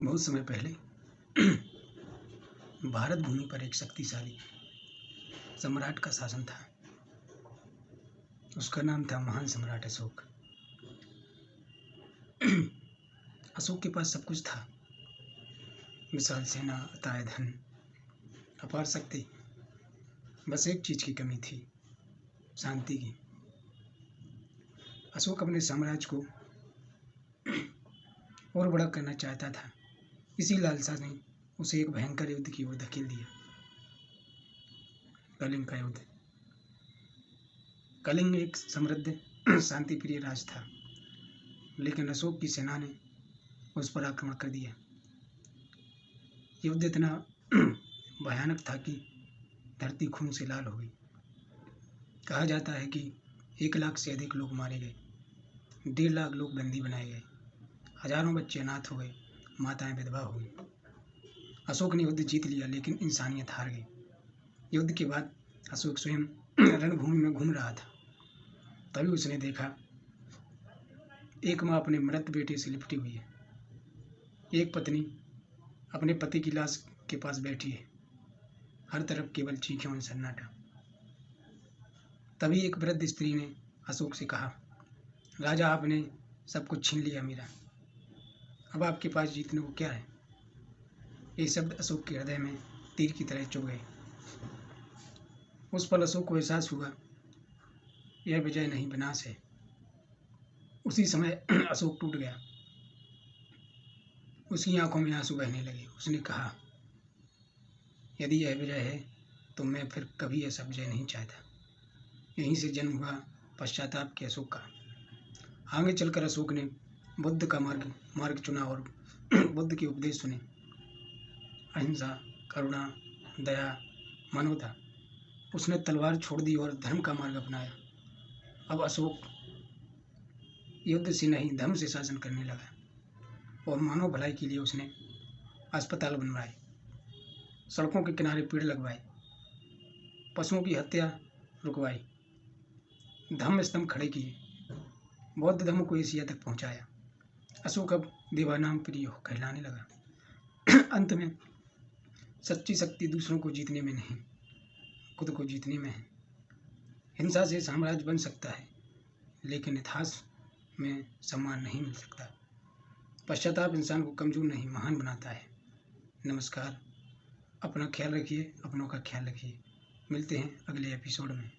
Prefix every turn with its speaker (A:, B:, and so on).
A: बहुत समय पहले भारत भूमि पर एक शक्तिशाली सम्राट का शासन था। उसका नाम था महान सम्राट अशोक। अशोक के पास सब कुछ था, विशाल सेना, अथाह धन, अपार शक्ति। बस एक चीज की कमी थी, शांति की। अशोक अपने साम्राज्य को और बड़ा करना चाहता था। इसी लालसा ने उसे एक भयंकर युद्ध की ओर धकेल दिया, कलिंग का युद्ध। कलिंग एक समृद्ध शांतिप्रिय राज था, लेकिन अशोक की सेना ने उस पर आक्रमण कर दिया। युद्ध इतना भयानक था कि धरती खून से लाल हो गई। कहा जाता है कि 1 लाख से अधिक लोग मारे गए, 1.5 लाख लोग बंदी बनाए गए, हजारों बच्चे अनाथ हो गए, माताएं विधवा हो गई। अशोक ने युद्ध जीत लिया, लेकिन इंसानियत हार गई। युद्ध के बाद अशोक स्वयं रणभूमि में घूम रहा था। तभी उसने देखा एक माँ अपने मृत बेटे से लिपटी हुई है। एक पत्नी अपने पति की लाश के पास बैठी है। हर तरफ केवल चीखें और सन्नाटा। तभी एक वृद्ध स्त्री ने अशोक से कहा, राजा, आपने सब कुछ छीन लिया मेरा, अब आपके पास जीतने को क्या है? ये शब्द अशोक के हृदय में तीर की तरह चुभ गए। उस पल अशोक को एहसास हुआ, यह विजय नहीं, विनाश है। उसी समय अशोक टूट गया। उसकी आंखों में आंसू बहने लगे। उसने कहा, यदि यह विजय है तो मैं फिर कभी ऐसा विजय नहीं चाहता। यहीं से जन्म हुआ पश्चाताप के अशोक का। आगे चलकर अशोक ने बुद्ध का मार्ग चुना और बुद्ध के उपदेश सुने। अहिंसा, करुणा, दया, मानवता। उसने तलवार छोड़ दी और धर्म का मार्ग अपनाया। अब अशोक युद्ध से नहीं, धर्म से शासन करने लगा और मानव भलाई के लिए उसने अस्पताल बनवाए, सड़कों के किनारे पेड़ लगवाए, पशुओं की हत्या रुकवाई, धम्म स्तंभ खड़े किए, बौद्ध धर्म को एशिया तक पहुंचाया। अशोक अब देवानाम प्रिय कहलाने लगा। अंत में सच्ची शक्ति दूसरों को जीतने में नहीं, खुद को जीतने में है। हिंसा से साम्राज्य बन सकता है, लेकिन इतिहास में सम्मान नहीं मिल सकता। पश्चाताप इंसान को कमजोर नहीं, महान बनाता है। नमस्कार, अपना ख्याल रखिए, अपनों का ख्याल रखिए। मिलते हैं अगले एपिसोड में।